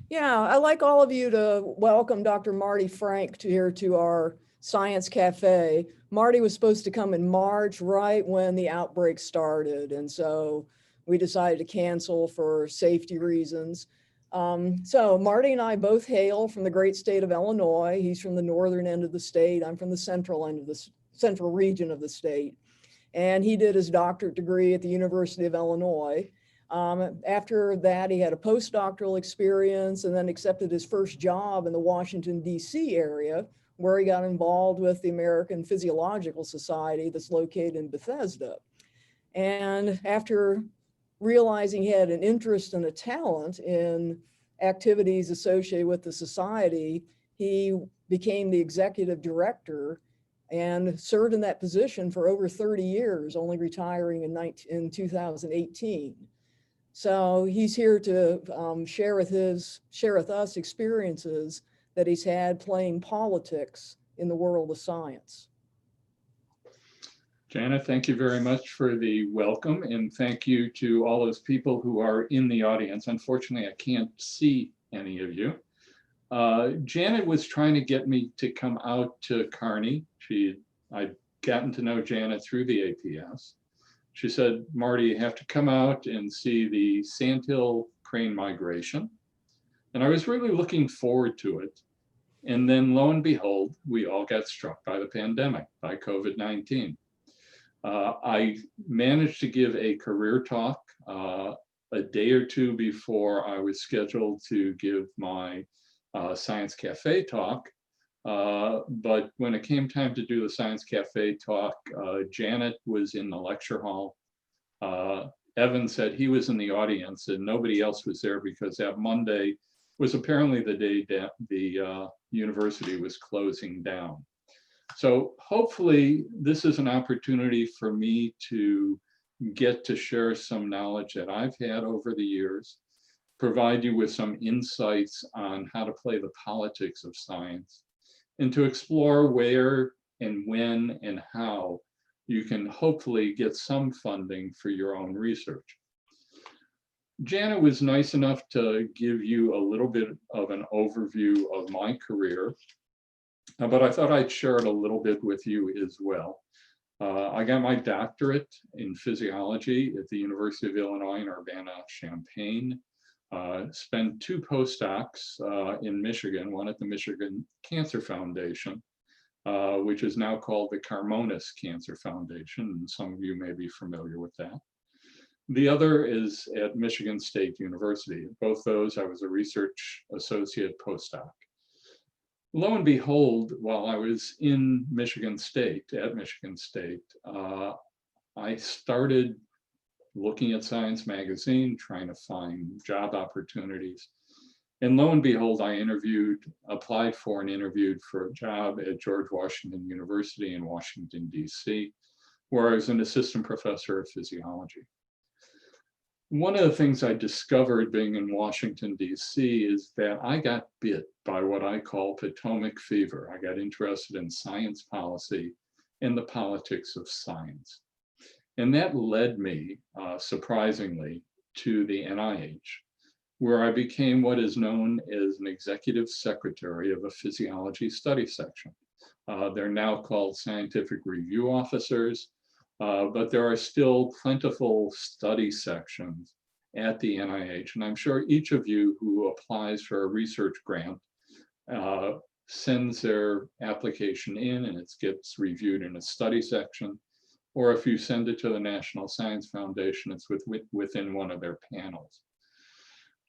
Yeah, I'd like all of you to welcome Dr. Marty Frank here to our Science Cafe. Marty was supposed to come in March, right when the outbreak started. And so we decided to cancel for safety reasons. So Marty and I both hail from the great state of Illinois. He's from the northern end of the state. I'm from the central end of the central region of the state. And he did his doctorate degree at the University of Illinois. After that, he had a postdoctoral experience and then accepted his first job in the Washington, D.C. area, where he got involved with the American Physiological Society that's located in Bethesda. And after realizing he had an interest and a talent in activities associated with the society, he became the executive director and served in that position for over 30 years, only retiring in 2018. So he's here to share with us experiences that he's had playing politics in the world of science. Janet, thank you very much for the welcome, and thank you to all those people who are in the audience. Unfortunately, I can't see any of you. Janet was trying to get me to come out to Kearney. I'd gotten to know Janet through the APS. She said, Marty, you have to come out and see the sandhill crane migration. And I was really looking forward to it. And then lo and behold, we all got struck by the pandemic, by COVID-19. I managed to give a career talk a day or two before I was scheduled to give my Science Cafe talk. But when it came time to do the Science Cafe talk, Janet was in the lecture hall. Evan said he was in the audience and nobody else was there because that Monday was apparently the day that the university was closing down. So hopefully this is an opportunity for me to get to share some knowledge that I've had over the years, provide you with some insights on how to play the politics of science, and to explore where and when and how you can hopefully get some funding for your own research. Janet was nice enough to give you a little bit of an overview of my career, but I thought I'd share it a little bit with you as well. I got my doctorate in physiology at the University of Illinois in Urbana-Champaign. Spent 2 postdocs in Michigan, one at the Michigan Cancer Foundation, which is now called the Carmonas Cancer Foundation, and some of you may be familiar with that. The other is at Michigan State University. Both those, I was a research associate postdoc. Lo and behold, while I was in Michigan State, I started looking at Science Magazine, trying to find job opportunities. And lo and behold, I applied for and interviewed for a job at George Washington University in Washington, D.C., where I was an assistant professor of physiology. One of the things I discovered being in Washington, D.C. is that I got bit by what I call Potomac fever. I got interested in science policy and the politics of science. And that led me, surprisingly, to the NIH, where I became what is known as an executive secretary of a physiology study section. They're now called scientific review officers, but there are still plentiful study sections at the NIH. And I'm sure each of you who applies for a research grant sends their application in and it gets reviewed in a study section. Or if you send it to the National Science Foundation, it's within one of their panels.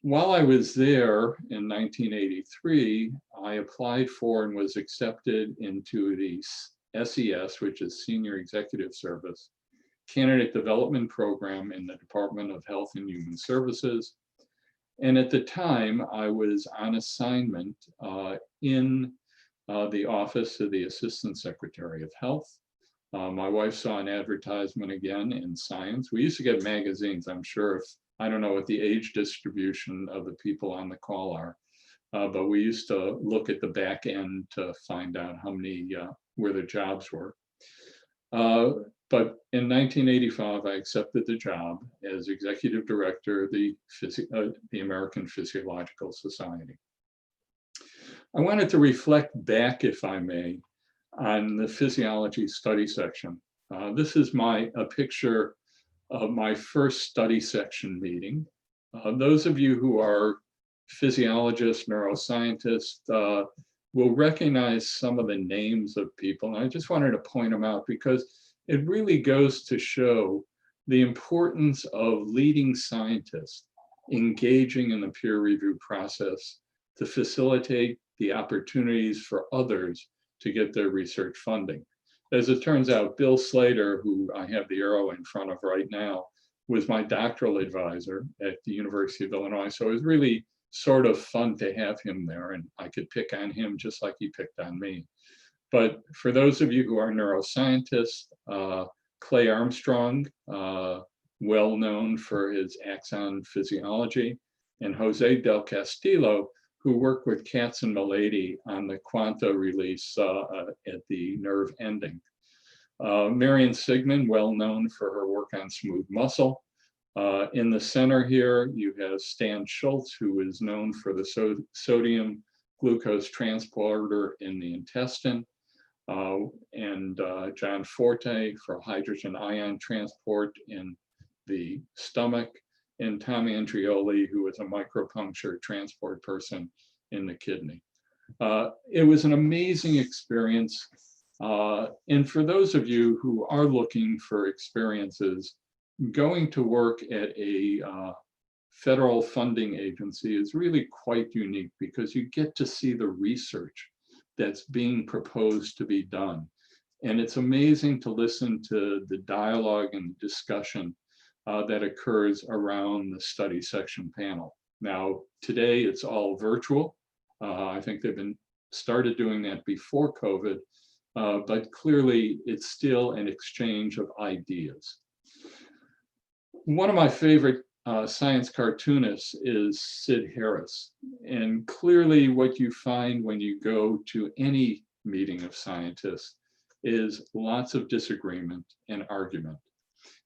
While I was there in 1983, I applied for and was accepted into the SES, which is Senior Executive Service, Candidate Development Program in the Department of Health and Human Services. And at the time, I was on assignment in the Office of the Assistant Secretary of Health. My wife saw an advertisement again in Science. We used to get magazines. I'm sure I don't know what the age distribution of the people on the call are, but we used to look at the back end to find out how many, where the jobs were. But in 1985, I accepted the job as executive director of the American Physiological Society. I wanted to reflect back, if I may, on the physiology study section. This is a picture of my first study section meeting. Those of you who are physiologists, neuroscientists, will recognize some of the names of people. And I just wanted to point them out because it really goes to show the importance of leading scientists engaging in the peer review process to facilitate the opportunities for others to get their research funding. As it turns out, Bill Slater, who I have the arrow in front of right now, was my doctoral advisor at the University of Illinois. So it was really sort of fun to have him there, and I could pick on him just like he picked on me. But for those of you who are neuroscientists, Clay Armstrong, well known for his axon physiology, and Jose Del Castillo, who worked with Katz-Milady on the quanta release at the nerve ending. Marion Sigmund, well known for her work on smooth muscle. In the center here, you have Stan Schultz, who is known for the sodium glucose transporter in the intestine, and John Forte for hydrogen ion transport in the stomach, and Tommy Andrioli, who is a micropuncture transport person in the kidney. It was an amazing experience. And for those of you who are looking for experiences, going to work at a federal funding agency is really quite unique because you get to see the research that's being proposed to be done. And it's amazing to listen to the dialogue and discussion that occurs around the study section panel. Now, today it's all virtual. I think they've started doing that before COVID, but clearly it's still an exchange of ideas. One of my favorite science cartoonists is Sid Harris. And clearly what you find when you go to any meeting of scientists is lots of disagreement and argument.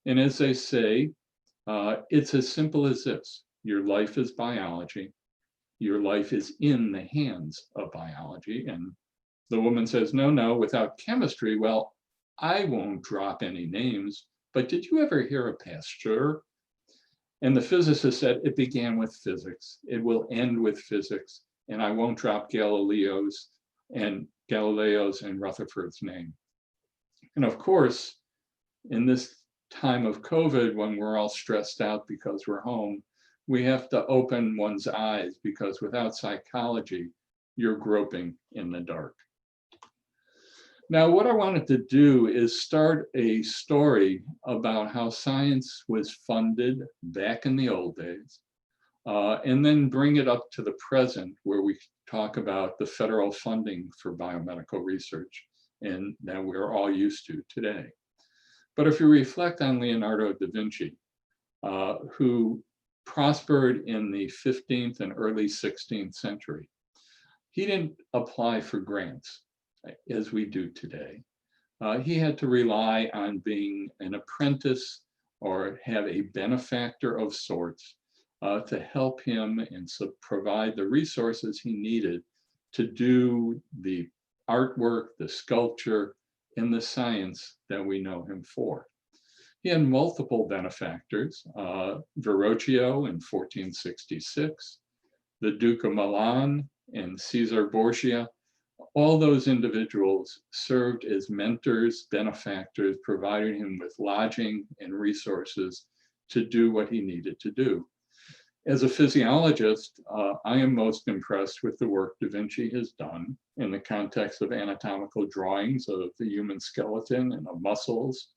And as they say, it's as simple as this. Your life is biology. Your life is in the hands of biology. And the woman says, no, without chemistry, well, I won't drop any names, but did you ever hear of Pasteur? And the physicist said, it began with physics. It will end with physics. And I won't drop Galileo's and Rutherford's name. And of course, in this time of COVID, when we're all stressed out because we're home, we have to open one's eyes because without psychology, you're groping in the dark. Now, what I wanted to do is start a story about how science was funded back in the old days, and then bring it up to the present where we talk about the federal funding for biomedical research and that we're all used to today. But if you reflect on Leonardo da Vinci, who prospered in the 15th and early 16th century, he didn't apply for grants as we do today. He had to rely on being an apprentice or have a benefactor of sorts to help him and provide the resources he needed to do the artwork, the sculpture, and the science that we know him for. He had multiple benefactors, Verrocchio in 1466, the Duke of Milan and Caesar Borgia. All those individuals served as mentors, benefactors, providing him with lodging and resources to do what he needed to do. As a physiologist, I am most impressed with the work Da Vinci has done in the context of anatomical drawings of the human skeleton and of muscles.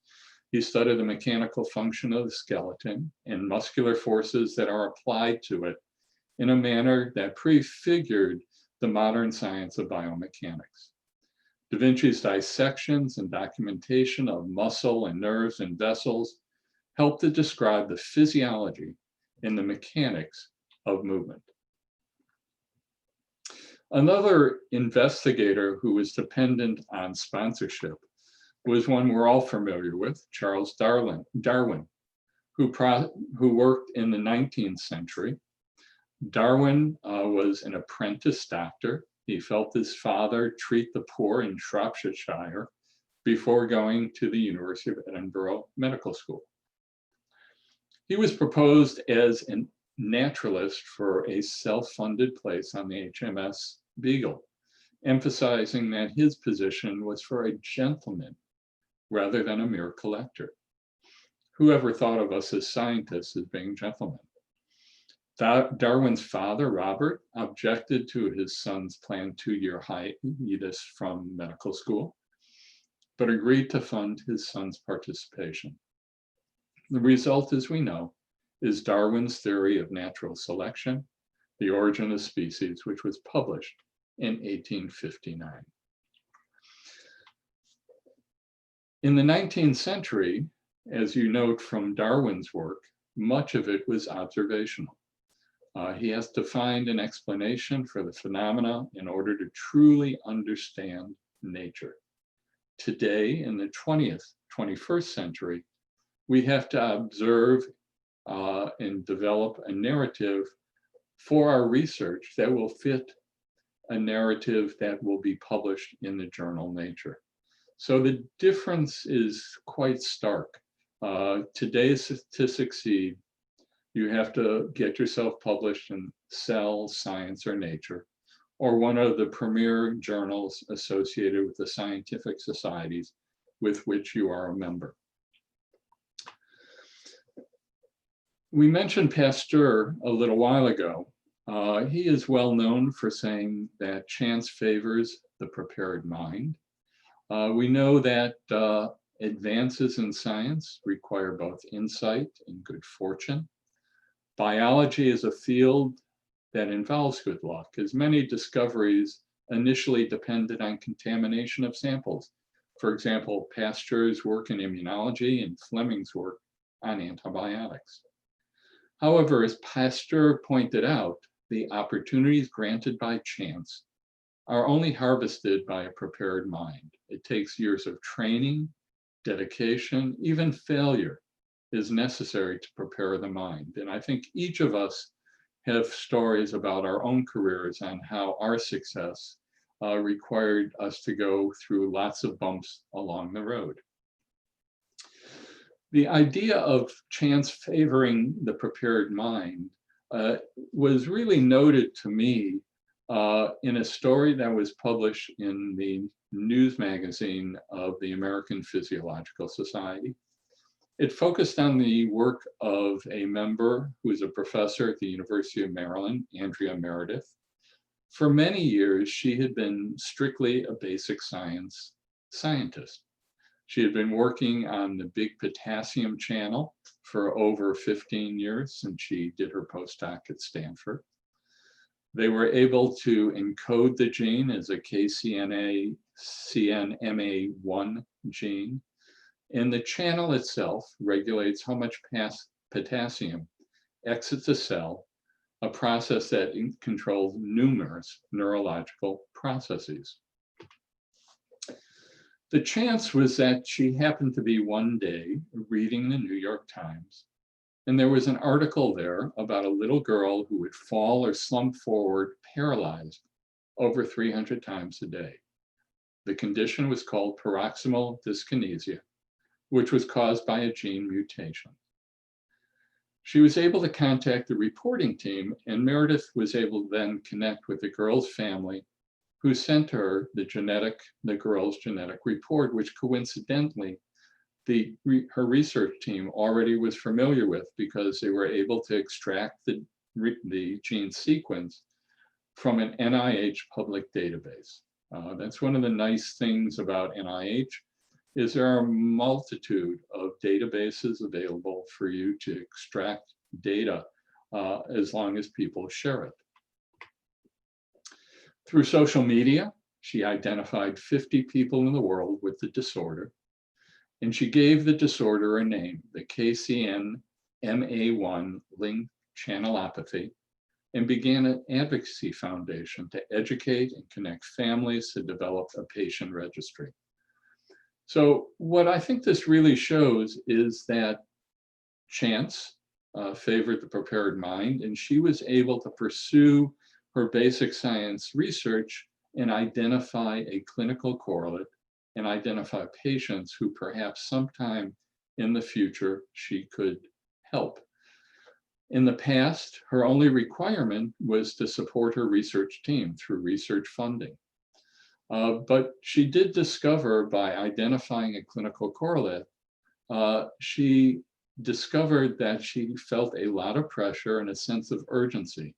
He studied the mechanical function of the skeleton and muscular forces that are applied to it in a manner that prefigured the modern science of biomechanics. Da Vinci's dissections and documentation of muscle and nerves and vessels help to describe the physiology and the mechanics of movement. Another investigator who was dependent on sponsorship was one we're all familiar with, Charles Darwin, who worked in the 19th century. Darwin was an apprentice doctor. He felt his father treat the poor in Shropshire before going to the University of Edinburgh Medical School. He was proposed as a naturalist for a self-funded place on the HMS Beagle, emphasizing that his position was for a gentleman rather than a mere collector. Whoever thought of us as scientists as being gentlemen? Darwin's father, Robert, objected to his son's planned 2-year hiatus from medical school, but agreed to fund his son's participation. The result, as we know, is Darwin's theory of natural selection, The Origin of Species, which was published in 1859. In the 19th century, as you note from Darwin's work, much of it was observational. He has to find an explanation for the phenomena in order to truly understand nature. Today, in the 21st century, we have to observe and develop a narrative for our research that will fit a narrative that will be published in the journal Nature. So the difference is quite stark. Today, to succeed, you have to get yourself published in Cell, Science, or Nature, or one of the premier journals associated with the scientific societies with which you are a member. We mentioned Pasteur a little while ago. He is well known for saying that chance favors the prepared mind. We know that advances in science require both insight and good fortune. Biology is a field that involves good luck, as many discoveries initially depended on contamination of samples. For example, Pasteur's work in immunology and Fleming's work on antibiotics. However, as Pasteur pointed out, the opportunities granted by chance are only harvested by a prepared mind. It takes years of training, dedication, even failure is necessary to prepare the mind. And I think each of us have stories about our own careers on how our success required us to go through lots of bumps along the road. The idea of chance favoring the prepared mind was really noted to me in a story that was published in the news magazine of the American Physiological Society. It focused on the work of a member who is a professor at the University of Maryland, Andrea Meredith. For many years, she had been strictly a basic science scientist. She had been working on the big potassium channel for over 15 years since she did her postdoc at Stanford. They were able to encode the gene as a CNMA1 gene. And the channel itself regulates how much potassium exits the cell, a process that controls numerous neurological processes. The chance was that she happened to be one day reading the New York Times, and there was an article there about a little girl who would fall or slump forward paralyzed over 300 times a day. The condition was called paroxysmal dyskinesia, which was caused by a gene mutation. She was able to contact the reporting team, and Meredith was able to then connect with the girl's family, who sent her the girl's genetic report, which coincidentally, her research team already was familiar with because they were able to extract the gene sequence from an NIH public database. That's one of the nice things about NIH, is there are a multitude of databases available for you to extract data as long as people share it. Through social media, she identified 50 people in the world with the disorder, and she gave the disorder a name, the KCNMA1 linked channelopathy, and began an advocacy foundation to educate and connect families to develop a patient registry. So what I think this really shows is that chance favored the prepared mind, and she was able to pursue her basic science research and identify a clinical correlate and identify patients who perhaps sometime in the future she could help. In the past, her only requirement was to support her research team through research funding. But she did discover, by identifying a clinical correlate, she discovered that she felt a lot of pressure and a sense of urgency,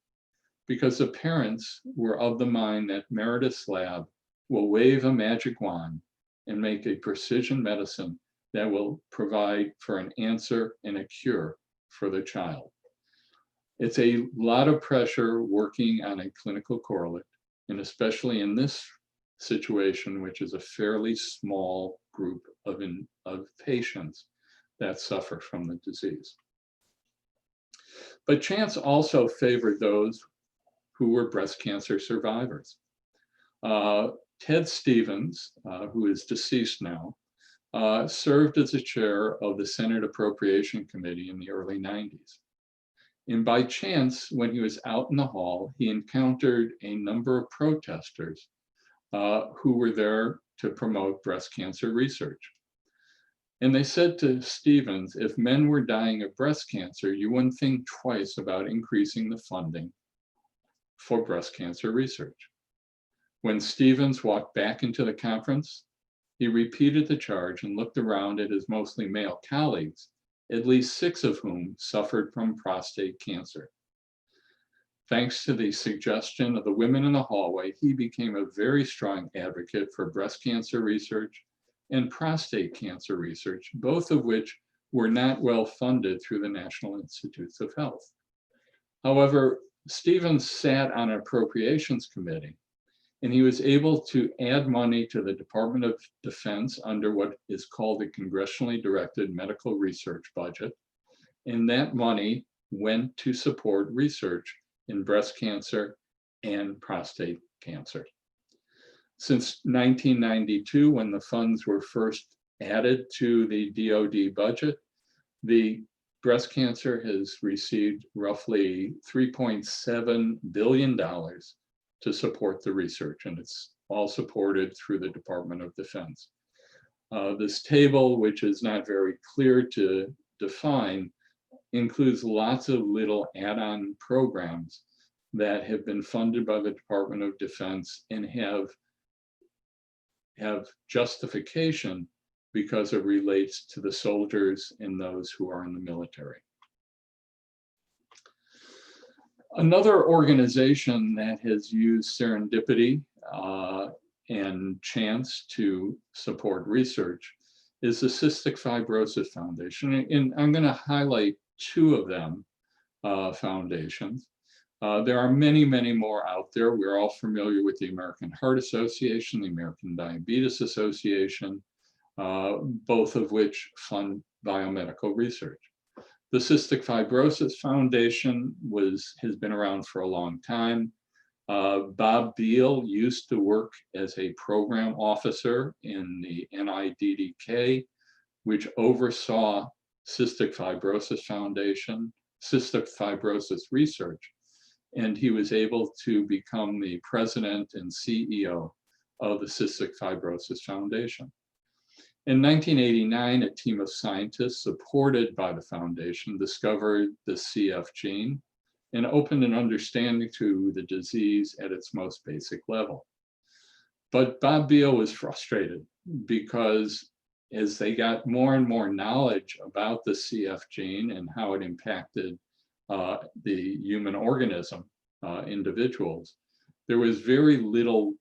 because the parents were of the mind that Meredith's lab will wave a magic wand and make a precision medicine that will provide for an answer and a cure for the child. It's a lot of pressure working on a clinical correlate, and especially in this situation, which is a fairly small group of patients that suffer from the disease. But chance also favored those who were breast cancer survivors. Ted Stevens, who is deceased now, served as the chair of the Senate Appropriation Committee in the early 90s. And by chance, when he was out in the hall, he encountered a number of protesters who were there to promote breast cancer research. And they said to Stevens, if men were dying of breast cancer, you wouldn't think twice about increasing the funding for breast cancer research. When Stevens walked back into the conference, he repeated the charge and looked around at his mostly male colleagues, at least 6 of whom suffered from prostate cancer. Thanks to the suggestion of the women in the hallway, he became a very strong advocate for breast cancer research and prostate cancer research, both of which were not well funded through the National Institutes of Health. However, Stevens sat on an appropriations committee, and he was able to add money to the Department of Defense under what is called the Congressionally Directed Medical Research Budget. And that money went to support research in breast cancer and prostate cancer. Since 1992, when the funds were first added to the DoD budget, the breast cancer has received roughly $3.7 billion to support the research, and it's all supported through the Department of Defense. This table, which is not very clear to define, includes lots of little add-on programs that have been funded by the Department of Defense and have justification because it relates to the soldiers and those who are in the military. Another organization that has used serendipity and chance to support research is the Cystic Fibrosis Foundation. And I'm going to highlight 2 of them foundations. There are many, many more out there. We're all familiar with the American Heart Association, the American Diabetes Association, both of which fund biomedical research. The Cystic Fibrosis Foundation has been around for a long time. Bob Beal used to work as a program officer in the NIDDK, which oversaw Cystic Fibrosis Foundation, cystic fibrosis research, and he was able to become the president and CEO of the Cystic Fibrosis Foundation. In 1989, a team of scientists supported by the foundation discovered the CF gene and opened an understanding to the disease at its most basic level. But Bob Beal was frustrated because as they got more and more knowledge about the CF gene and how it impacted the human organism, individuals, there was very little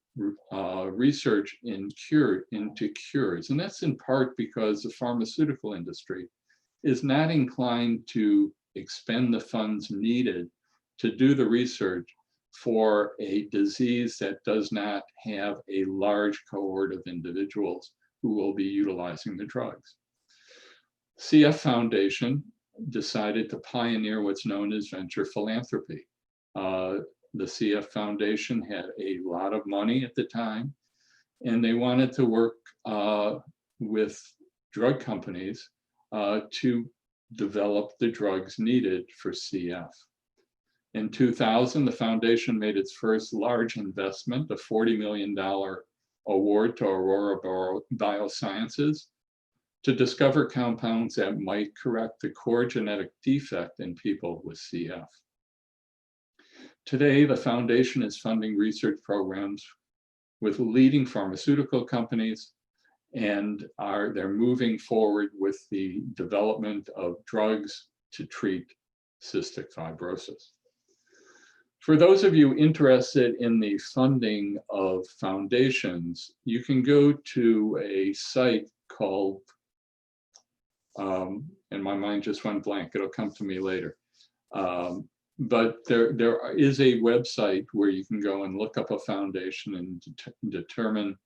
research into cures. And that's in part because the pharmaceutical industry is not inclined to expend the funds needed to do the research for a disease that does not have a large cohort of individuals who will be utilizing the drugs. CF Foundation decided to pioneer what's known as venture philanthropy. The CF Foundation had a lot of money at the time, and they wanted to work with drug companies to develop the drugs needed for CF. In 2000, the foundation made its first large investment, a $40 million award to Aurora Biosciences, to discover compounds that might correct the core genetic defect in people with CF. Today, the foundation is funding research programs with leading pharmaceutical companies, and they're moving forward with the development of drugs to treat cystic fibrosis. For those of you interested in the funding of foundations, you can go to a site called, and my mind just went blank, it'll come to me later. But there is a website where you can go and look up a foundation and determine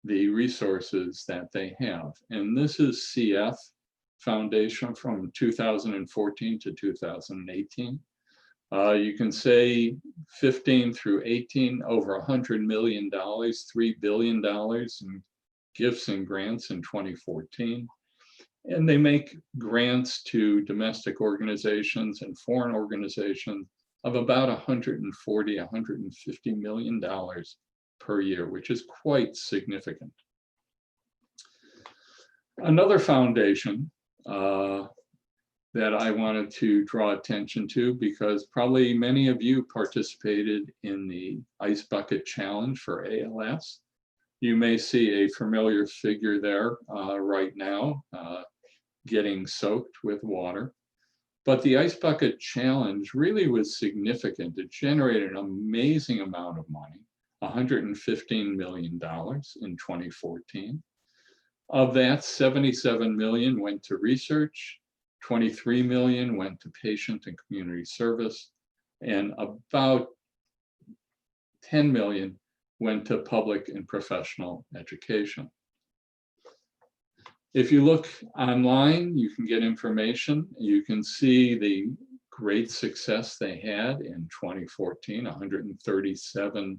the resources that they have. And this is CF Foundation from 2014 to 2018. You can say 15 through 18, over $100 million, $3 billion in gifts and grants in 2014. And they make grants to domestic organizations and foreign organizations of about $140, $150 million per year, which is quite significant. Another foundation that I wanted to draw attention to, because probably many of you participated in the Ice Bucket Challenge for ALS. You may see a familiar figure there right now, getting soaked with water. But the Ice Bucket Challenge really was significant. It generated an amazing amount of money, $115 million in 2014. Of that, 77 million went to research, 23 million went to patient and community service, and about 10 million went to public and professional education. If you look online, you can get information. You can see the great success they had in 2014, $137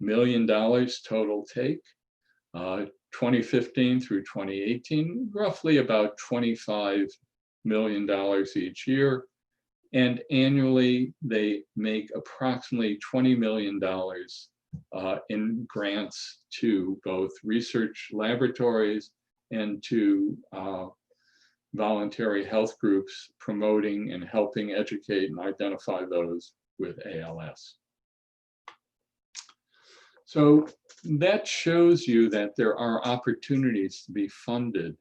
million total take. 2015 through 2018, roughly about $25 million each year. And annually, they make approximately $20 million in grants to both research laboratories and to voluntary health groups promoting and helping educate and identify those with ALS. So that shows you that there are opportunities to be funded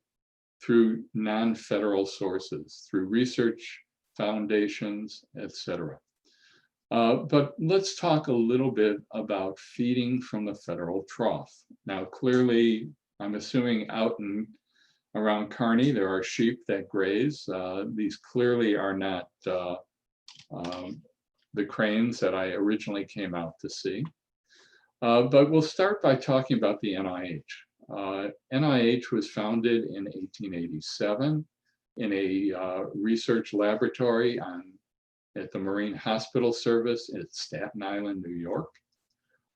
through non-federal sources, through research foundations, etc. But let's talk a little bit about feeding from the federal trough. Now, clearly, I'm assuming out and around Kearney, there are sheep that graze. These clearly are not the cranes that I originally came out to see. But we'll start by talking about the NIH. NIH was founded in 1887 in a research laboratory at the Marine Hospital Service at Staten Island, New York.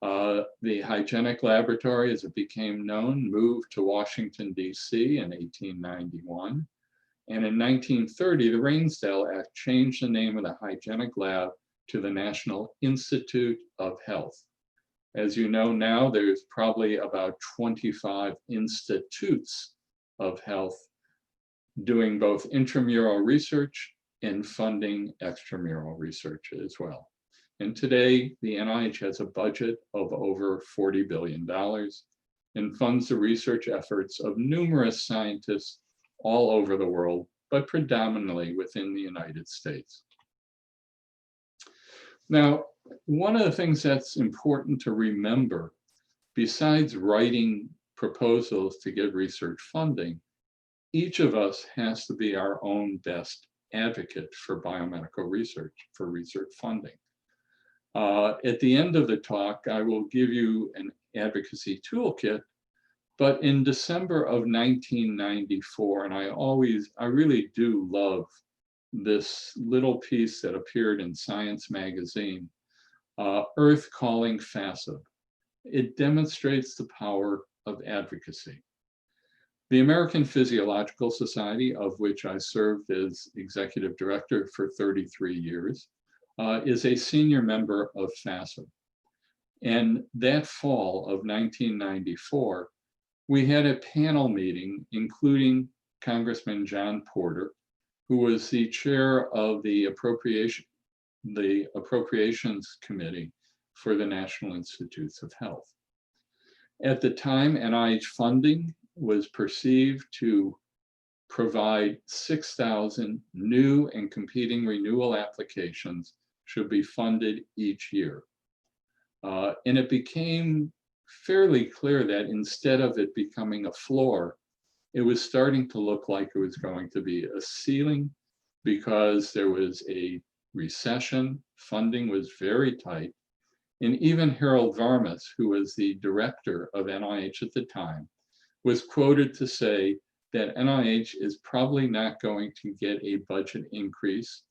The hygienic laboratory, as it became known, moved to Washington, D.C. in 1891. And in 1930, the Ransdell Act changed the name of the hygienic lab to the National Institute of Health. As you know now, there's probably about 25 institutes of health doing both intramural research and funding extramural research as well. And today, the NIH has a budget of over $40 billion and funds the research efforts of numerous scientists all over the world, but predominantly within the United States. Now, one of the things that's important to remember, besides writing proposals to get research funding, each of us has to be our own best advocate for biomedical research, for research funding. At the end of the talk, I will give you an advocacy toolkit, but in December of 1994, and I really do love this little piece that appeared in Science magazine, Earth Calling FASB. It demonstrates the power of advocacy. The American Physiological Society, of which I served as executive director for 33 years, is a senior member of FASB. And that fall of 1994, we had a panel meeting, including Congressman John Porter, who was the chair of the Appropriations Committee for the National Institutes of Health. At the time, NIH funding was perceived to provide 6,000 new and competing renewal applications should be funded each year. And it became fairly clear that instead of it becoming a floor, it was starting to look like it was going to be a ceiling because there was a recession, funding was very tight, and even Harold Varmus, who was the director of NIH at the time, was quoted to say that NIH is probably not going to get a budget increase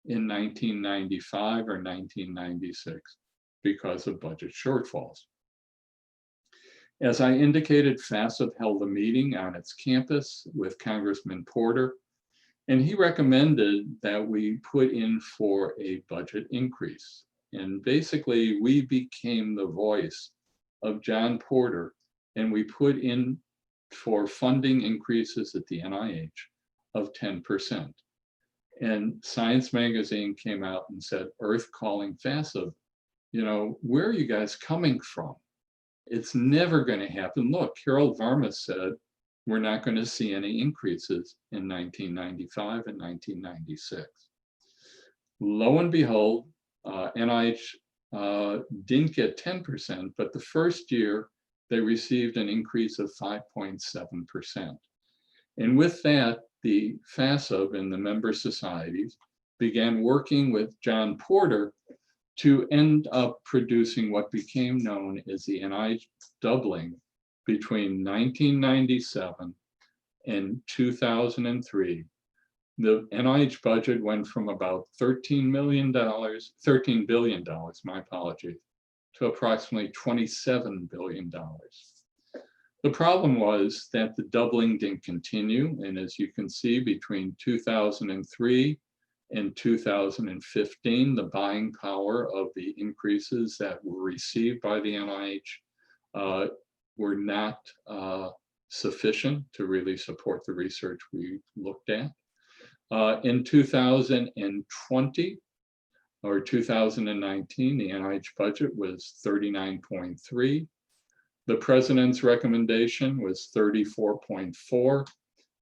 in 1995 or 1996 because of budget shortfalls. As I indicated, FASB held a meeting on its campus with Congressman Porter, and he recommended that we put in for a budget increase. And basically, we became the voice of John Porter, and we put in for funding increases at the NIH of 10%. And Science Magazine came out and said, Earth calling FASB, you know, where are you guys coming from? It's never going to happen. Look, Harold Varmus said, we're not going to see any increases in 1995 and 1996. Lo and behold, NIH didn't get 10%, but the first year they received an increase of 5.7%. And with that, the FASB and the member societies began working with John Porter to end up producing what became known as the NIH doubling between 1997 and 2003. The NIH budget went from about $13 billion, my apologies, to approximately $27 billion. The problem was that the doubling didn't continue, and as you can see, between 2003 and 2015, the buying power of the increases that were received by the NIH were not sufficient to really support the research we looked at. In 2020 or 2019, the NIH budget was 39.3. The president's recommendation was 34.4,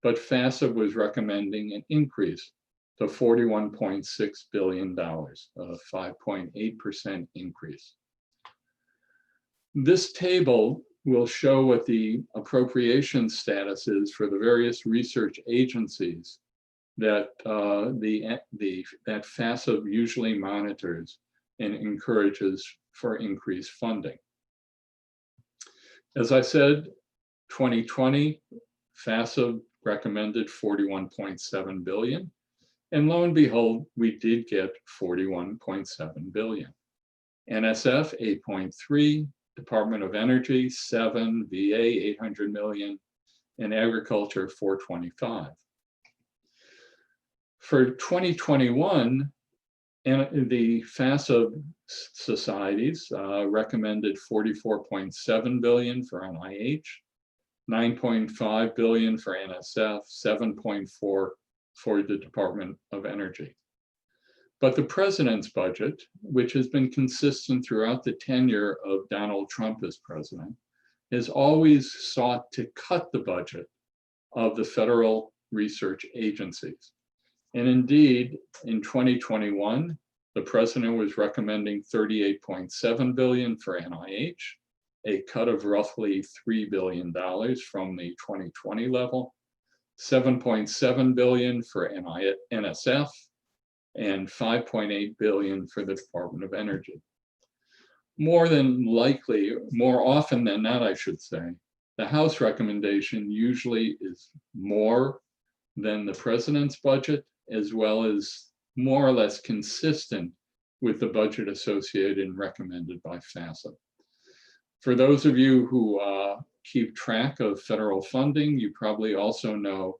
but FASB was recommending an increase to $41.6 billion, a 5.8% increase. This table will show what the appropriation status is for the various research agencies that that FASB usually monitors and encourages for increased funding. As I said, 2020, FASB recommended 41.7 billion, and lo and behold, we did get 41.7 billion. NSF, 8.3, Department of Energy, 7, VA, 800 million, and Agriculture, 425. For 2021, and the FASB societies recommended 44.7 billion for NIH, 9.5 billion for NSF, 7.4 for the Department of Energy. But the president's budget, which has been consistent throughout the tenure of Donald Trump as president, has always sought to cut the budget of the federal research agencies. And indeed, in 2021, the president was recommending 38.7 billion for NIH, a cut of roughly $3 billion from the 2020 level, 7.7 billion for NSF, and 5.8 billion for the Department of Energy. More often than not, I should say, the House recommendation usually is more than the president's budget, as well as more or less consistent with the budget associated and recommended by FASB. For those of you who keep track of federal funding, you probably also know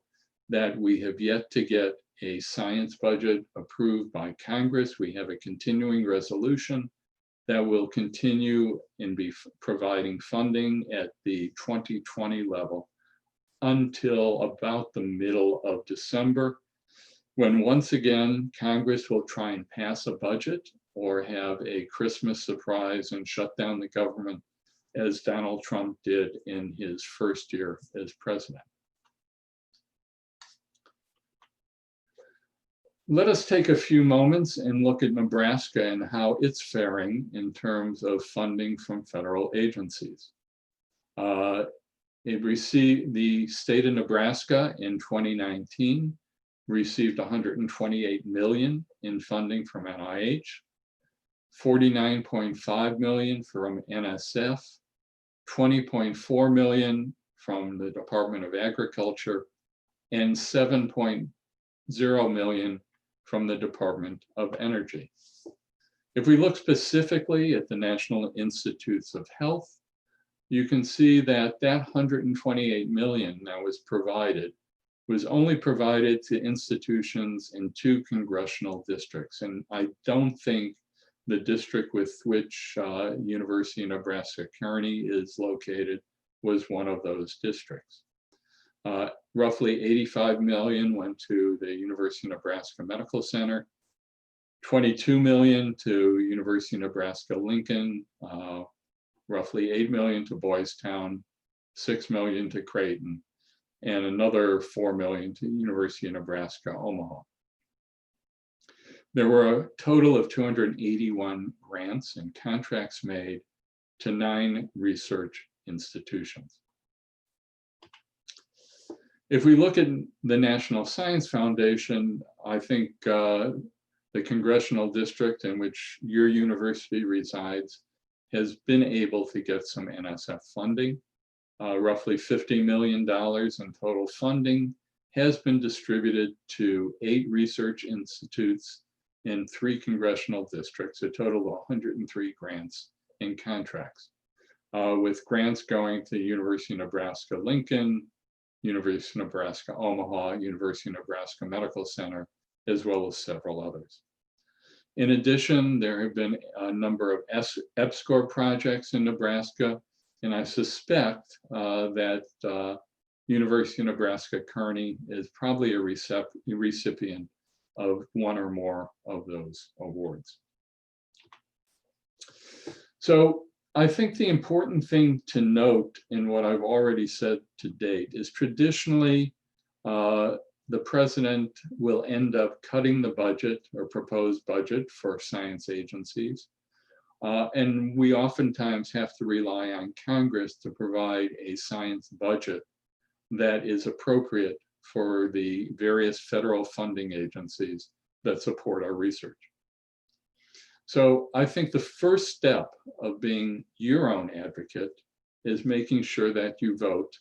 that we have yet to get a science budget approved by Congress. We have a continuing resolution that will continue and be providing funding at the 2020 level until about the middle of December, when once again, Congress will try and pass a budget or have a Christmas surprise and shut down the government, as Donald Trump did in his first year as president. Let us take a few moments and look at Nebraska and how it's faring in terms of funding from federal agencies. The state of Nebraska in 2019 received $128 million in funding from NIH, $49.5 million from NSF, $20.4 million from the Department of Agriculture, and $7.0 million from the Department of Energy. If we look specifically at the National Institutes of Health, you can see that that $128 million that was provided was only provided to institutions in 2 congressional districts. And I don't think the district with which University of Nebraska-Kearney is located was one of those districts. Roughly $85 million went to the University of Nebraska Medical Center, $22 million to University of Nebraska-Lincoln, roughly $8 million to Boys Town, $6 million to Creighton, and another $4 million to University of Nebraska-Omaha. There were a total of 281 grants and contracts made to 9 research institutions. If we look at the National Science Foundation, I think the congressional district in which your university resides has been able to get some NSF funding. Roughly $50 million in total funding has been distributed to 8 research institutes in 3 congressional districts, a total of 103 grants and contracts, with grants going to University of Nebraska-Lincoln, University of Nebraska-Omaha, University of Nebraska Medical Center, as well as several others. In addition, there have been a number of EPSCoR projects in Nebraska, and I suspect that University of Nebraska-Kearney is probably a recipient of 1 or more of those awards. So I think the important thing to note in what I've already said to date is traditionally the president will end up cutting the budget or proposed budget for science agencies. And we oftentimes have to rely on Congress to provide a science budget that is appropriate for the various federal funding agencies that support our research. So I think the first step of being your own advocate is making sure that you vote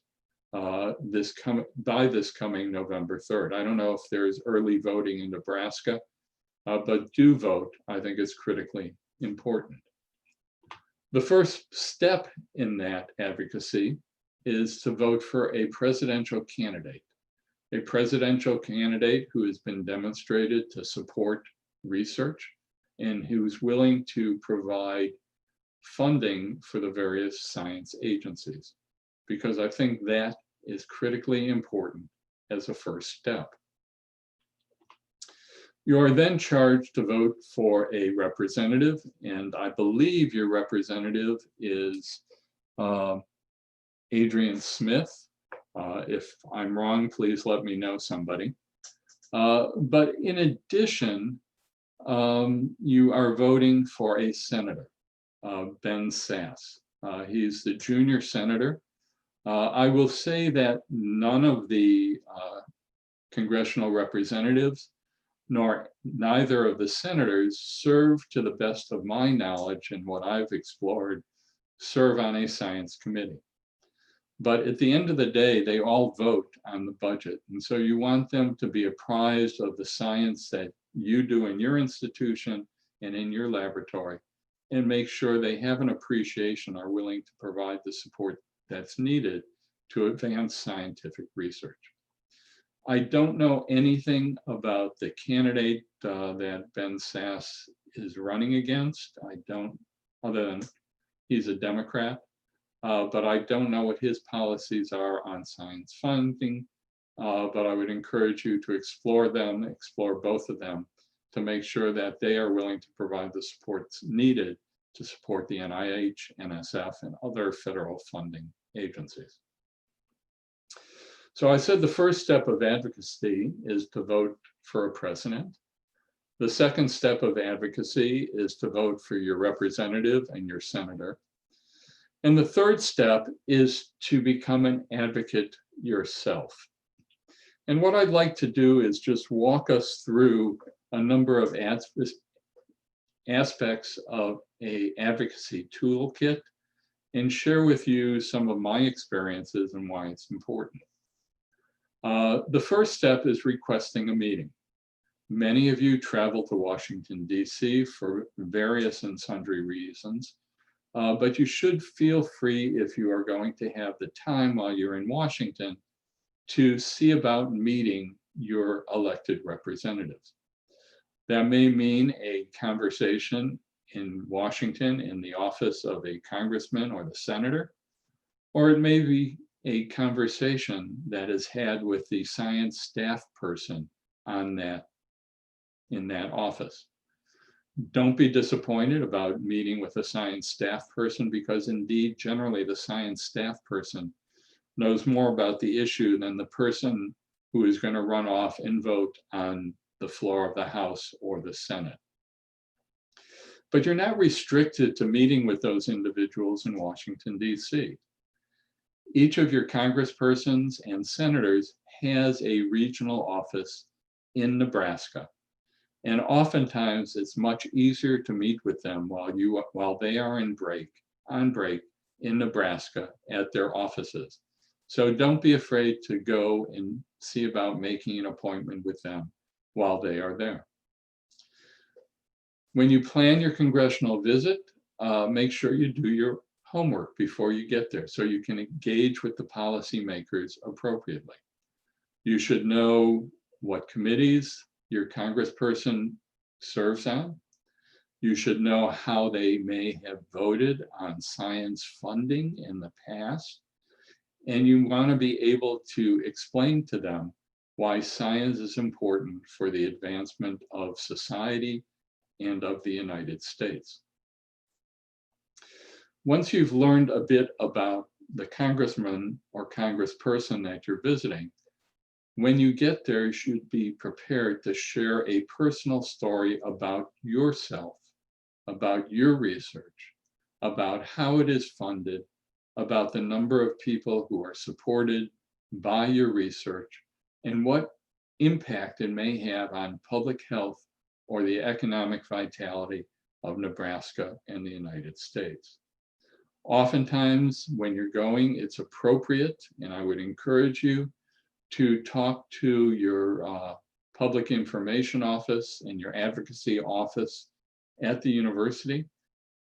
by this coming November 3rd. I don't know if there's early voting in Nebraska, but do vote. I think it's critically important. The first step in that advocacy is to vote for a presidential candidate who has been demonstrated to support research and who's willing to provide funding for the various science agencies, because I think that is critically important as a first step. You are then charged to vote for a representative, and I believe your representative is Adrian Smith. If I'm wrong, please let me know, somebody. But in addition, you are voting for a senator, Ben Sasse. He's the junior senator. I will say that none of the congressional representatives, nor neither of the senators, serve, to the best of my knowledge and what I've explored, serve on a science committee. But at the end of the day, they all vote on the budget. And so you want them to be apprised of the science that you do in your institution and in your laboratory, and make sure they have an appreciation, are willing to provide the support that's needed to advance scientific research. I don't know anything about the candidate that Ben Sasse is running against. I don't, other than he's a Democrat, but I don't know what his policies are on science funding, but I would encourage you to explore them, explore both of them, to make sure that they are willing to provide the supports needed to support the NIH, NSF, and other federal funding agencies. So I said the first step of advocacy is to vote for a president. The second step of advocacy is to vote for your representative and your senator. And the third step is to become an advocate yourself. And what I'd like to do is just walk us through a number of aspects of an advocacy toolkit and share with you some of my experiences and why it's important. The first step is requesting a meeting. Many of you travel to Washington, D.C. for various and sundry reasons, but you should feel free, if you are going to have the time while you're in Washington, to see about meeting your elected representatives. That may mean a conversation in Washington in the office of a congressman or the senator, or it may be a conversation that is had with the science staff person in that office. Don't be disappointed about meeting with a science staff person, because indeed, generally the science staff person knows more about the issue than the person who is going to run off and vote on the floor of the House or the Senate. But you're not restricted to meeting with those individuals in Washington, D.C. Each of your congresspersons and senators has a regional office in Nebraska. And oftentimes it's much easier to meet with them while they are on break in Nebraska at their offices. So don't be afraid to go and see about making an appointment with them while they are there. When you plan your congressional visit, make sure you do your homework before you get there so you can engage with the policymakers appropriately. You should know what committees your congressperson serves on. You should know how they may have voted on science funding in the past. And you want to be able to explain to them why science is important for the advancement of society and of the United States. Once you've learned a bit about the congressman or congressperson that you're visiting, when you get there, you should be prepared to share a personal story about yourself, about your research, about how it is funded, about the number of people who are supported by your research, and what impact it may have on public health or the economic vitality of Nebraska and the United States. Oftentimes, when you're going, it's appropriate, and I would encourage you to talk to your public information office and your advocacy office at the university,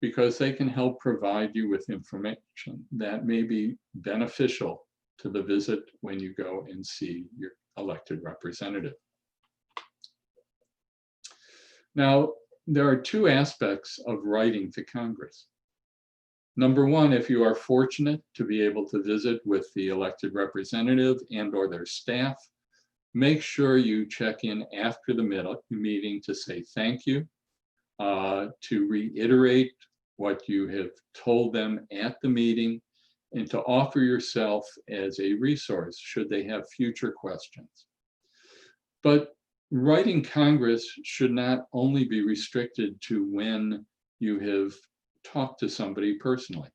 because they can help provide you with information that may be beneficial to the visit when you go and see your elected representative. Now, there are two aspects of writing to Congress. Number one, if you are fortunate to be able to visit with the elected representative and or their staff, make sure you check in after the meeting to say thank you, to reiterate what you have told them at the meeting, and to offer yourself as a resource should they have future questions. But writing Congress should not only be restricted to when you have talked to somebody personally.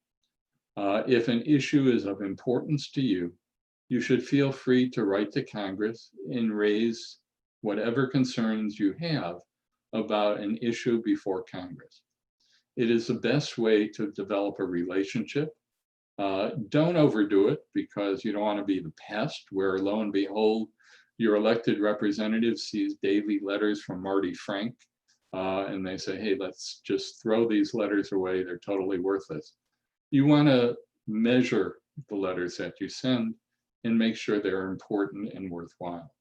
If an issue is of importance to you, you should feel free to write to Congress and raise whatever concerns you have about an issue before Congress. It is the best way to develop a relationship. Don't overdo it, because you don't want to be the pest where, lo and behold, your elected representative sees daily letters from Marty Frank, and they say, hey, let's just throw these letters away. They're totally worthless. You want to measure the letters that you send and make sure they're important and worthwhile.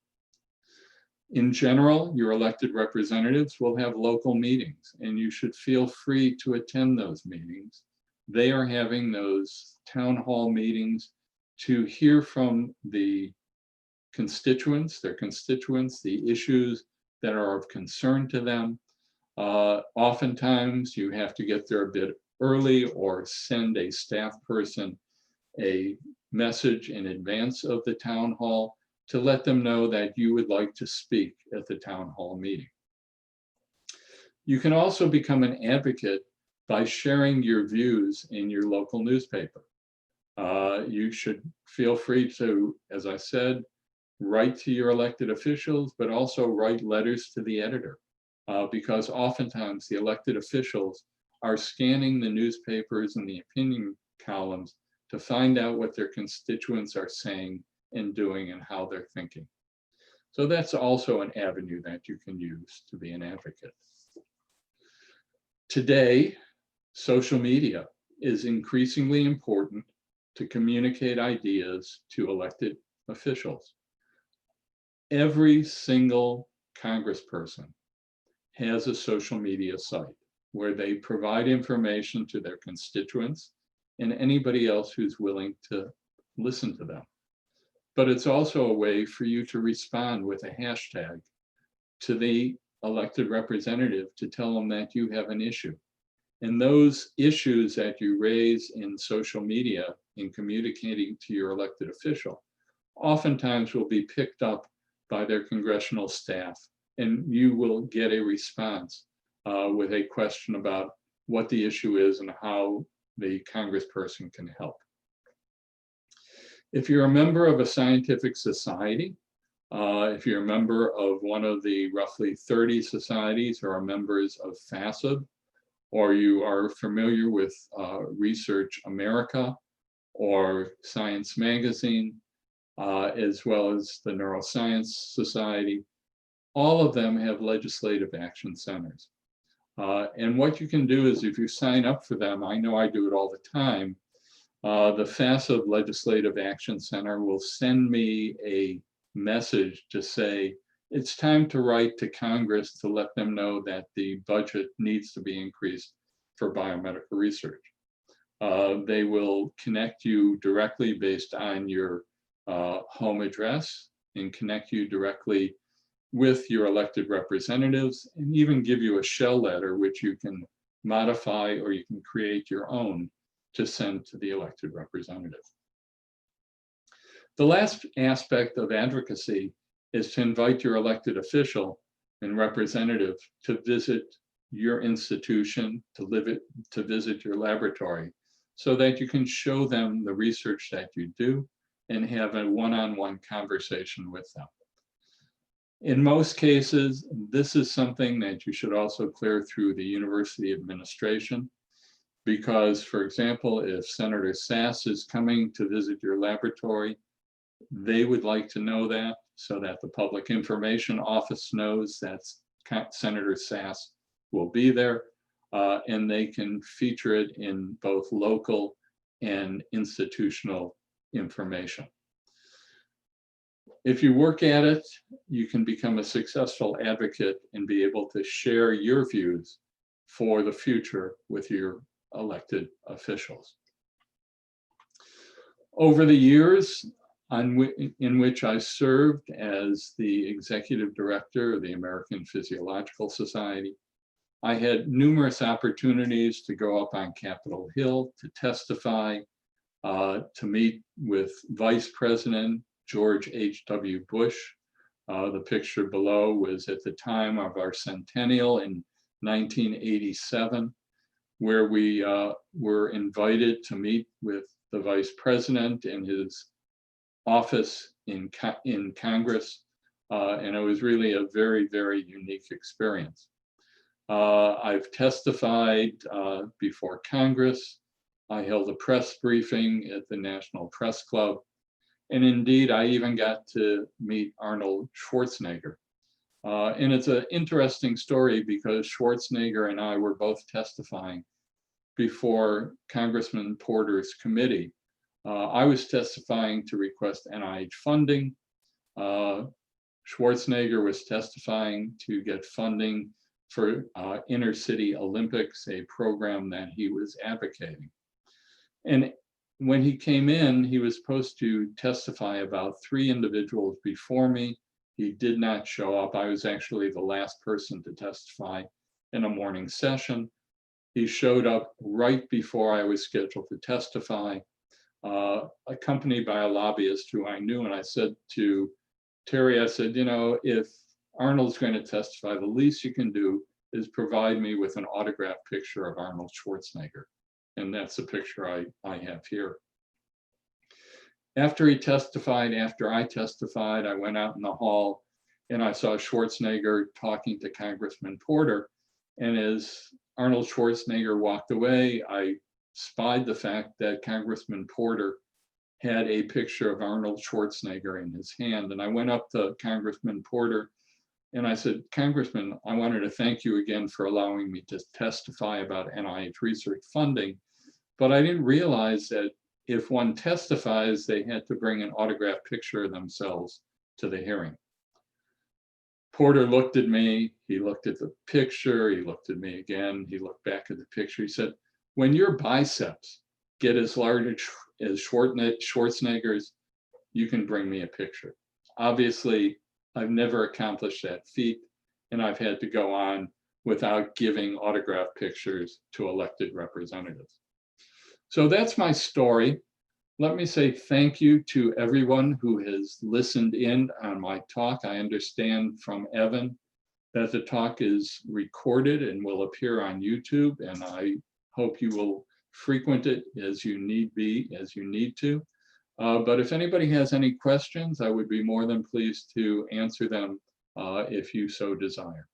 In general, your elected representatives will have local meetings, and you should feel free to attend those meetings. They are having those town hall meetings to hear from the constituents, the issues that are of concern to them. Oftentimes, you have to get there a bit early or send a staff person a message in advance of the town hall to let them know that you would like to speak at the town hall meeting. You can also become an advocate by sharing your views in your local newspaper. You should feel free to, as I said, write to your elected officials, but also write letters to the editor, because oftentimes the elected officials are scanning the newspapers and the opinion columns to find out what their constituents are saying and doing and how they're thinking. So that's also an avenue that you can use to be an advocate. Today, social media is increasingly important to communicate ideas to elected officials. Every single congressperson has a social media site where they provide information to their constituents and anybody else who's willing to listen to them. But it's also a way for you to respond with a hashtag to the elected representative to tell them that you have an issue. And those issues that you raise in social media in communicating to your elected official oftentimes will be picked up by their congressional staff, and you will get a response with a question about what the issue is and how the congressperson can help. If you're a member of a scientific society, if you're a member of one of the roughly 30 societies or are members of FASB, or you are familiar with Research America or Science Magazine, as well as the Neuroscience Society, all of them have legislative action centers. And what you can do is if you sign up for them, I know I do it all the time, the FASB Legislative Action Center will send me a message to say, it's time to write to Congress to let them know that the budget needs to be increased for biomedical research. They will connect you directly based on your home address and connect you directly with your elected representatives and even give you a shell letter, which you can modify or you can create your own to send to the elected representative. The last aspect of advocacy is to invite your elected official and representative to visit your institution, to visit your laboratory, so that you can show them the research that you do and have a one-on-one conversation with them. In most cases, this is something that you should also clear through the university administration, because, for example, if Senator Sass is coming to visit your laboratory, they would like to know that so that the Public Information Office knows that Senator Sass will be there, and they can feature it in both local and institutional information. If you work at it, you can become a successful advocate and be able to share your views for the future with your elected officials. Over the years in which I served as the executive director of the American Physiological Society, I had numerous opportunities to go up on Capitol Hill to testify, to meet with Vice President George H.W. Bush. The picture below was at the time of our centennial in 1987, where we were invited to meet with the Vice President in his office in Congress, and it was really a very, very unique experience. I've testified before Congress. I held a press briefing at the National Press Club. And indeed, I even got to meet Arnold Schwarzenegger. And it's an interesting story because Schwarzenegger and I were both testifying before Congressman Porter's committee I was testifying to request NIH funding. Schwarzenegger was testifying to get funding for Inner City Olympics, a program that he was advocating. And when he came in, he was supposed to testify about 3 individuals before me. He did not show up. I was actually the last person to testify in a morning session. He showed up right before I was scheduled to testify, accompanied by a lobbyist who I knew. And I said to Terry, I said, you know, if Arnold's going to testify, the least you can do is provide me with an autographed picture of Arnold Schwarzenegger. And that's the picture I have here. After he testified, after I testified, I went out in the hall and I saw Schwarzenegger talking to Congressman Porter. And as Arnold Schwarzenegger walked away, I spied the fact that Congressman Porter had a picture of Arnold Schwarzenegger in his hand. And I went up to Congressman Porter and I said, Congressman, I wanted to thank you again for allowing me to testify about NIH research funding. But I didn't realize that if one testifies, they had to bring an autographed picture of themselves to the hearing. Porter looked at me, he looked at the picture, he looked at me again, he looked back at the picture, he said, when your biceps get as large as Schwarzenegger's, you can bring me a picture. Obviously, I've never accomplished that feat, and I've had to go on without giving autographed pictures to elected representatives. So that's my story. Let me say thank you to everyone who has listened in on my talk. I understand from Evan that the talk is recorded and will appear on YouTube, and I hope you will frequent it as you need to. But if anybody has any questions, I would be more than pleased to answer them if you so desire.